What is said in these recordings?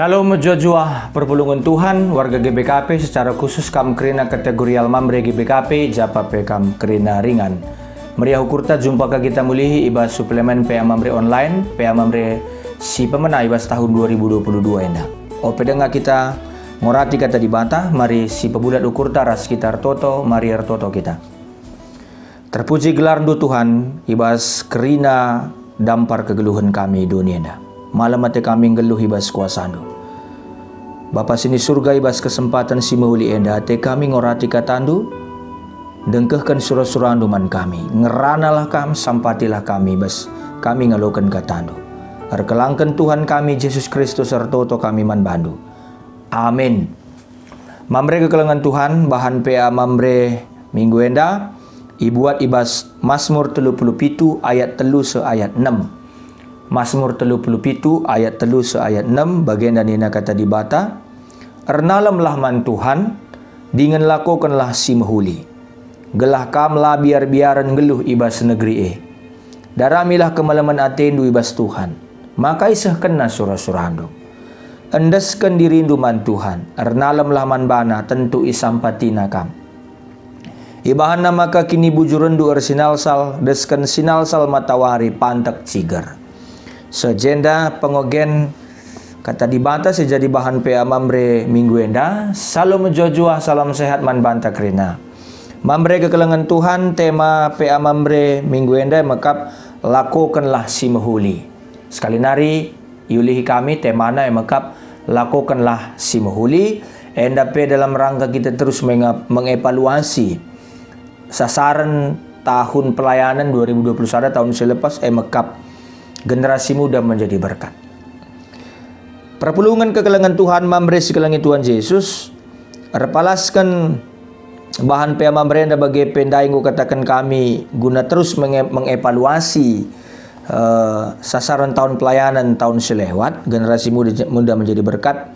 Shalom jua perpulungan Tuhan, warga GBKP secara khusus kam kerina kategori almamre GBKP, japa kam kerina ringan. Meriah ukurta jumpa ke kita mulihi ibas suplemen PA-Mamre online, PA-Mamre si pemenang ibas tahun 2022 enda. O pedanga kita ngorati kata di bata, mari si pebulat ukurta ras kita artoto, mari artoto kita. Terpuji gelar du Tuhan, ibas kerina dampar kegeluhan kami dunia enda. Malam mati kami ngeluh ibas kuasa andu. Bapa sini surga ibas kesempatan si meuli enda te kami ngorati katandu. Dengkehkan surah-surah anduman kami. Ngeranalah kam sampatilah kami ibas kami ngalokan katandu. Arkelangkan Tuhan kami Yesus Kristus sertoto kami man bandu. Amin. Mamre kekelengan Tuhan bahan PA Mamre minggu enda ibuat ibas Mazmur 37 ayat 3 ayat 6. Mazmur 37 ayat 3 ayat 6 bagian dan ina kata di bata, ernalamlah man Tuhan, dengan lakukanlah si mehuli. Gelah kamlah biar-biaran geluh ibas negeri Daramilah kemalaman atendu ibas Tuhan. Maka isah kena surah-surah endeskan dirindu man Tuhan, ernalamlah man bana tentu isampatina kam. Ibahan nama kini bujurendu ersinalsal, deskan sinalsal matawari pantak cigar. Sejenda pengogen kata di bata sejadi bahan PA Mamre minggu enda. Salam jojua, salam sehat man banta krina. Mamre kekelengan Tuhan tema PA Mamre minggu enda makap lakukanlah si mehuli. Sekali nari yulihi kami temana makap lakukanlah si mehuli. Enda pe dalam rangka kita terus mengevaluasi sasaran tahun pelayanan 2021 tahun selepas makap generasi muda menjadi berkat. Perpulungan kekelengan Tuhan Mamre sekelangi Tuhan Yesus. Repalaskan bahan PA Mamre anda bagi pendaingku katakan kami guna terus mengevaluasi sasaran tahun pelayanan tahun selewat. Generasi muda menjadi berkat.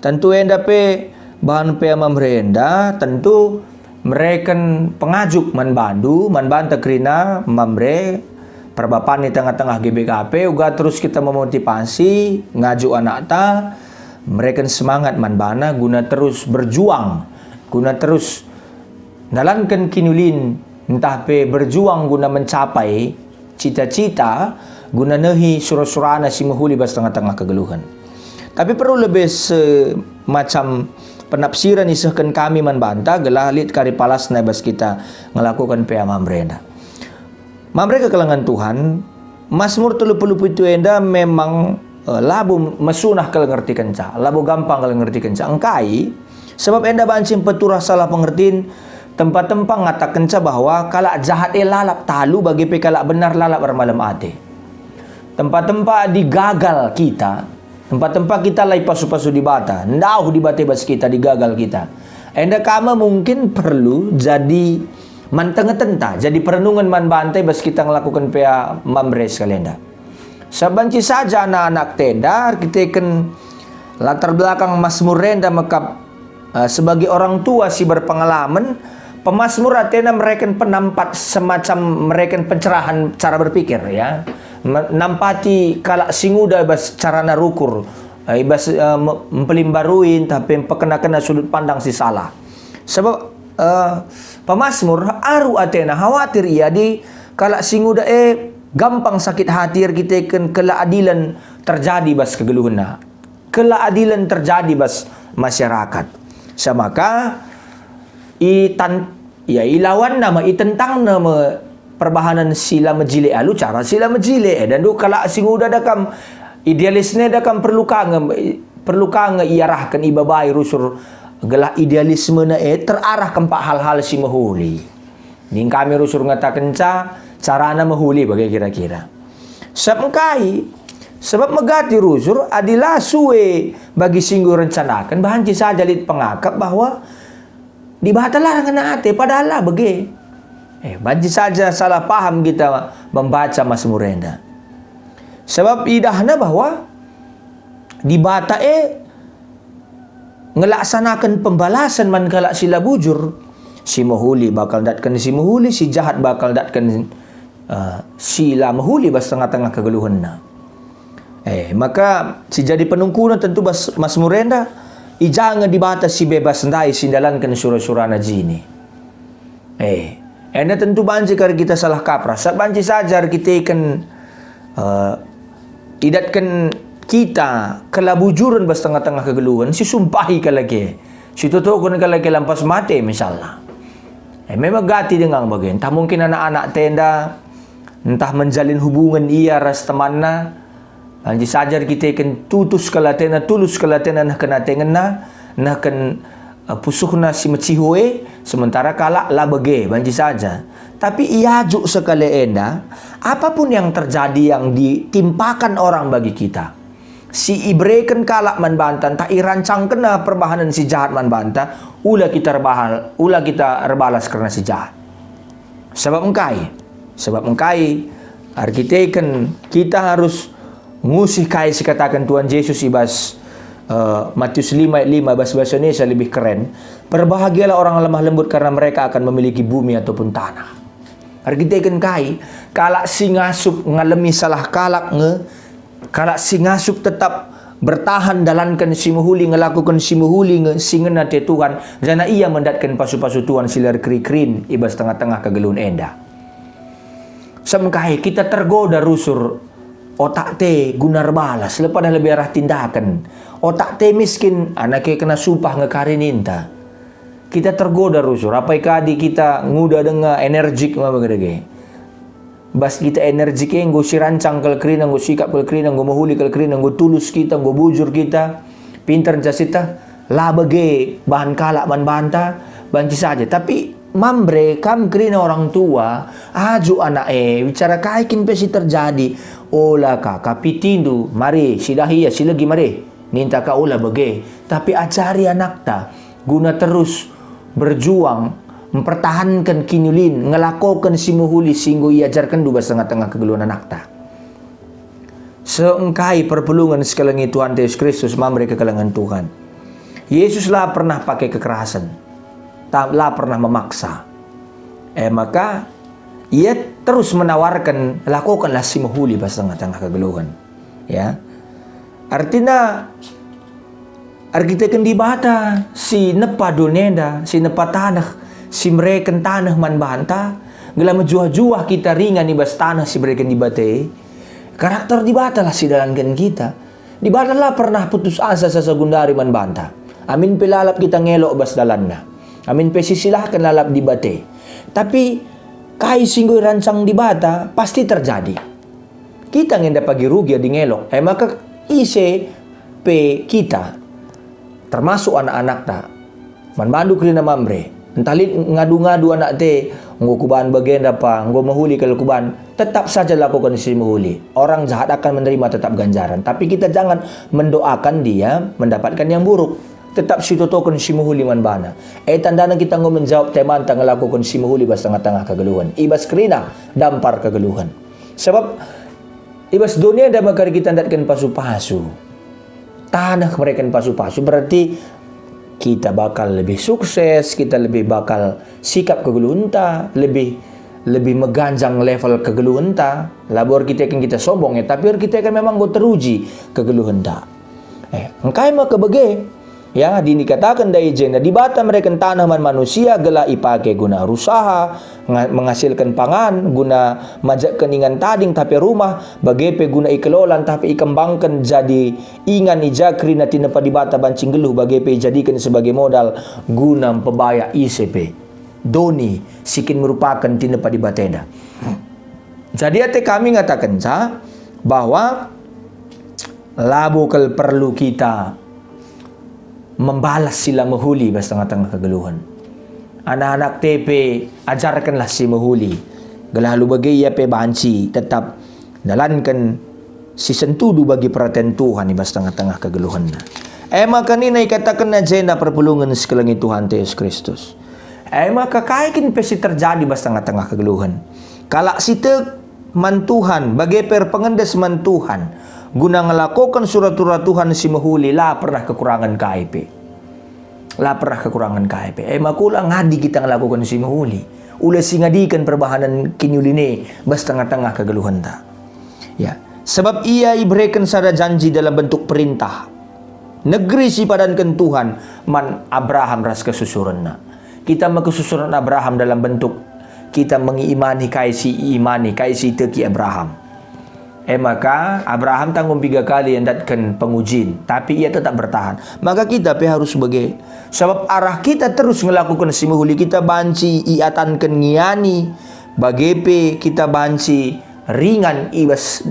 Tentu enda pe bahan PA Mamre enda tentu mereka pengajuk man bandu man banta krina Mamre perbapaan di tengah-tengah GBKP uga terus kita memotivasi ngaju anak ta mereka semangat manbana guna terus berjuang, guna terus nalankan kinulin entah pe berjuang guna mencapai cita-cita guna nehi surah-surana si mehuli bas tengah-tengah kegeluhan. Tapi perlu lebih semacam penafsiran isahkan kami manbanta gelah lit kari palas bas kita ngelakukan PA Mamre. Mamre kekelengan Tuhan, Mazmur 37 enda memang labu mesunah kalau ngerti kenca, labu gampang kalau ngerti kenca. Engkai, sebab enda bancing peturah salah pengertiin tempat-tempat ngata kenca bahwa kalak jahat lalap talu bagi pe kalak benar lalap bermalam ate. Tempat-tempat digagal kita, tempat-tempat kita lai pasu-pasu di bata, ndauh di bate bas kita digagal kita. Enda kama mungkin perlu jadi manteng-tenta jadi perenungan man bantai bas kita melakukan PA Mamre sekalian dah. Sabanci saja anak-anak tedar kita kan latar belakang Mazmur renda makap sebagai orang tua si berpengalaman pemazmur atena mereka penampat semacam mereka pencerahan cara berpikir ya. Nampati kalak singuda bas carana rukur bas mempelimbaruin tapi pekena-kena sudut pandang si salah. Sebab pemazmur aru atena khawatir ia di kalak singuda gampang sakit hati kita kan keadilan terjadi bas kegeluhna, keadilan terjadi bas masyarakat. Samaka ilawan nama tentang nama perbahanan sila mejile alu cara sila mejile dan du kalak singuda dakam idealisnya dakam perlu kang iarahkan ibabai rusur gelah idealisme na terarah kempak hal-hal si mehuli. Ning kami rusur ngatakan carana mehuli bagi kira-kira. Sebab megati rusur adilah suwe bagi singgu rencanakan bahan saja lit pengakap bahwa dibatalah dengan ate padahal lah bagi. Banci saja salah paham kita membaca Mazmur enda. Sebab idahna bahwa dibata ngelaksanakan pembalasan man kalak sila bujur si mehuli bakal datkan si mehuli si jahat bakal datkan sila mehuli bas tengah-tengah kegeluhanna. Maka si jadi penungkunan tentu mas murenda ijangan dibatas si bebas ndai sindalankan surah-surah na jini. Ena tentu banci kar kita salah kaprah. Sa banci sajar kita ikan idatkan kita kelabujuran bas tengah-tengah kegeluhan si sumpahi ka lagi. Si tutukun ka lagi lampas mati misalnya. Memang gati dengan bagian. Tak mungkin anak-anak tenda entah menjalin hubungan ia ras temanna. Banci sajar kita ikan tulus kalatena nah kena tengena nah kan pusuhna si macihoe sementara kalak lah bage banci saja. Tapi iaju sekali enda apapun yang terjadi yang ditimpakan orang bagi kita. Si ibreken kalak man bantan tak irancang kena perbahanan si jahat man banta ula kita rebalas karena si jahat. Sebab engkai arkiteken kita harus ngusih kai si katakan Tuhan Yesus ibas Matius 5 ayat 5 bahasa Indonesia lebih keren. Berbahagialah orang lemah lembut karena mereka akan memiliki bumi ataupun tanah. Arkiteken kai kalak si ngasup ngalemi salah kalak kalak si ngasup tetap bertahan dalankan si muhuli ngelakukan si muhuli singena te Tuhan jana ia mendatkan pasu-pasu Tuhan silar kri-krin ibas tengah-tengah kegelun enda. Semkai kita tergoda rusur otak te gunar balas lepas dah lebih arah tindakan otak te miskin anaknya kena sumpah ngekarininta kita tergoda rusur apa ikadi kita nguda dengan energik mabagade bas kita energik yang gue sirancang kalkrina gue sikap kalkrina gue mahuli kalkrina gue tulus kita gue bujur kita pintar jasita labage bahan kalak man banta banci saja tapi mambre kam krina orang tua aju anak bicara kaikin pesi terjadi ola ka kapitindu mari sidahiya silagi mari ninta ka ola bage tapi ajari anak ta guna terus berjuang mempertahankan kinyulin ngelakokan si muhuli singgo iajarkan dua tengah-tengah kegeluhan anak ta seengkai perpelungan sekalangi Tuhan Yesus Kristus mamre kekalangan Tuhan Yesus lah pernah pakai kekerasan lah pernah memaksa maka ia terus menawarkan lakukanlah si muhuli pas tengah-tengah kegeluhan ya artinya arkiteken di bata si nepa donenda si nepa tanah si mereken tanah man banta gelam juah-juah kita ringan di bas tanah si mereken di bate karakter di bata lah si dalankan kita di bata lah pernah putus asa sa sagundari man banta amin pelalap kita ngelok bas dalanna amin pesisilahkan lalap di bate tapi kai singgoy rancang di bata pasti terjadi kita ngenda pagi rugi di ngelok maka ise pe kita termasuk anak-anak ta man mandu krina mamre entalin ngadu-ngadu anak te nggo kuban bagian apa nggo mahuli kalau kuban tetap saja lakukan si mahuli orang jahat akan menerima tetap ganjaran tapi kita jangan mendoakan dia mendapatkan yang buruk tetap si totokan si mahuli man bana tandana kita nggo menjawab teman tang lakukan si mahuli bas tengah-tengah kegeluhan ibas krina dampar kegeluhan sebab ibas dunia ada makar kita ndatkan pasu-pasu tanah mereka pasu-pasu berarti kita bakal lebih sukses, kita lebih bakal sikap kegeluhan ta, lebih meganjang level kegeluhan ta. Labor kita kan kita sombong tapi kita kan memang go teruji kegeluhan ta. Engkai mah kebege ya dikatakan dari jena di bata mereka tanaman manusia gela ipake guna rusaha menghasilkan pangan guna majak keningan tading tapi rumah bagepe guna ikelolan tapi ikembangkan jadi ingan ijakri na tinepa di bata bancing geluh bagepe jadikan sebagai modal guna pebaya ICP doni sikin merupakan tinepa di batenda jadi ate kami ngatakan bahwa labokal perlu kita membalas sila mahuli bas tengah-tengah kegeluhan. Anak-anak TP ajarkanlah si mahuli. Gelalu bagi ia pe banci tetap dalankan si sentudu bagi perhatian Tuhan di bas tengah-tengah kegeluhan. Maka ni katakan na jena perpulungan sekalian Tuhan Yesus Kristus. Maka kaikin pesi terjadi bas tengah-tengah kegeluhan. Kalak sitek man Tuhan bagi pengendes man Tuhan guna ngelakukan surat-surat Tuhan si mahuli lah pernah kekurangan KIP makula ngadi kita ngelakukan si mahuli ula singadikan perbahanan kinyuline bas tengah-tengah kegeluhan ta ya Sebab ia ibrekan sada janji dalam bentuk perintah. Negeri si padankan Tuhan man Abraham ras kesusuranna. Kita kesusuran Abraham dalam bentuk kita mengimani kaisi imani kaisi teki Abraham. Maka Abraham tanggung 3 kali hendatkan pengujin, tapi ia tetap bertahan. Maka kita harus sebagai sebab arah kita terus melakukan simahuli, kita banci iatankan ngiani bagepe kita banci ringan ibas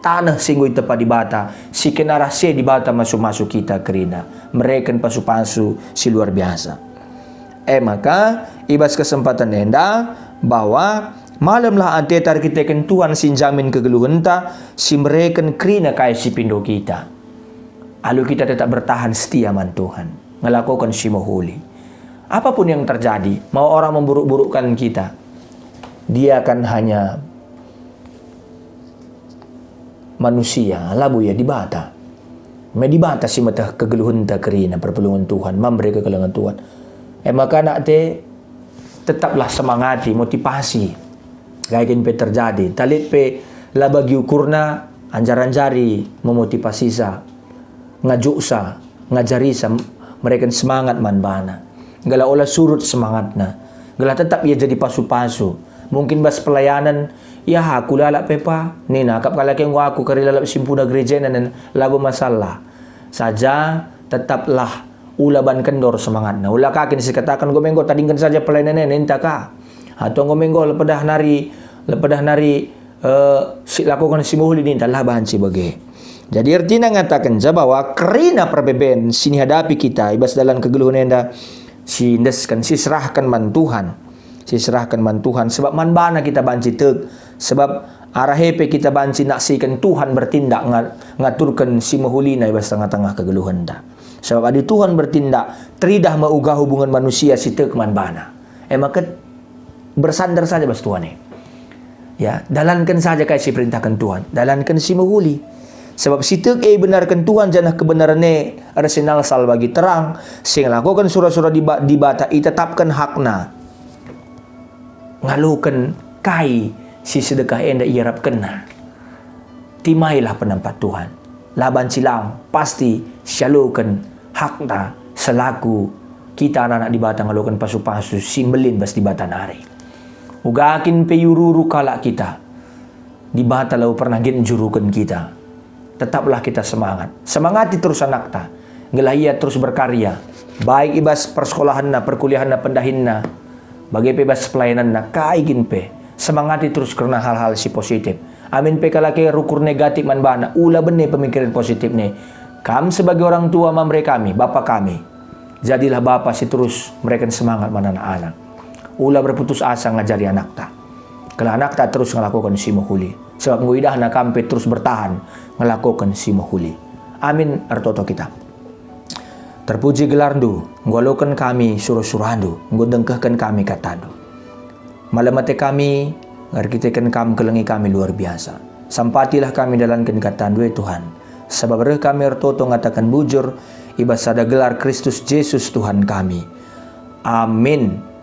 tanah singgoy tepat di bata si kenarase di bata masuk-masuk kita kerina mereka pasu-pasu si luar biasa. Maka ibas kesempatan enda bahwa malamlah antetar kita kan Tuhan sinjamin kegeluhan ta si mereka kerina kaya si pindo kita. Lalu kita tetap bertahan setia man Tuhan melakukan si mahuli. Apapun yang terjadi, mau orang memburuk-burukkan kita, dia akan hanya manusia labu ya dibata. Medibata si mata kegeluhan ta kerina perpelungan Tuhan, memberi kegeluhan Tuhan. Maka nak te tetaplah semangati, motivasi. Gaikin pe terjadi. Talit pe labagi ukurna anjar-anjari memotivasi sa. Ngajuk sa, ngajari sa mereka semangat man bana. Gala olah surut semangat na. Gala tetap ia jadi pasu-pasu. Mungkin bas pelayanan ya aku lalap pepa nina kap kalaki ngo aku kari lalap simpuna gereja nan labu masalah. Saja tetaplah ulaban kendor semangat na. Ula kakin sikatakan gomenggo tadingkan saja pelayanan nenta ka. Atau ngomenggo lepedah nari lakukan simuhuli ni entahlah bahan si bagi. Jadi artinya ngatakan je bahwa kerina perbeben sini hadapi kita ibas dalam kegeluhan enda sindeskan serahkan man Tuhan. Serahkan man Tuhan sebab man bana kita banci teg sebab arah hepe kita banci naksikan Tuhan bertindak ngaturkan simuhuli na ibas tengah-tengah kegeluhan dah. Sebab adi Tuhan bertindak teridah maugah hubungan manusia si teg man bana. Maka bersandar saja bas Tuhan ni. Ya, dalankan saja kaya si perintahkan Tuhan. Dalankan si mahuli. Sebab si teg benarkan Tuhan janah kebenaran ni arsenal sal bagi terang. Sehingga lakukan surah-surah di bata itetapkan hakna. Ngalukan kai si sedekah enda iarap kena. Timailah penampat Tuhan. Laban silang pasti syalukan hakna selaku kita anak-anak di bata ngalukan pasu-pasu simbelin bas di bata nari. Ugakin peyururu kalak kita. Di bata lau pernah jurukan kita. Tetaplah kita semangat. Semangati terus anak ta. Ngelahia terus berkarya. Baik ibas persekolahan na, perkuliahan na, pendahin na. Bagai bebas pelayanan na, kaigin pe. Semangati terus karena hal-hal si positif. Amin pe kalaki rukur negatif man bana. Ula benih pemikiran positif ni. Kami sebagai orang tua mamre kami, bapa kami. Jadilah bapa si terus mereka semangat mana anak-anak. Ulah berputus asa ngajari anak ta. Kalau anak tak terus melakukan si mahuli. Sebab nguidah na kampe terus bertahan melakukan si mahuli. Amin artoto kita. Terpuji gelarndu, ngwalukan kami suruh-surandu, ngudengkahkan kami katandu. Malamate kami, ngarkitekan kami kelengi kami luar biasa. Sampatilah kami dalankan katandu Tuhan. Sebab reh kami artoto ngatakan bujur, ibas ada gelar Kristus Yesus Tuhan kami. Amin.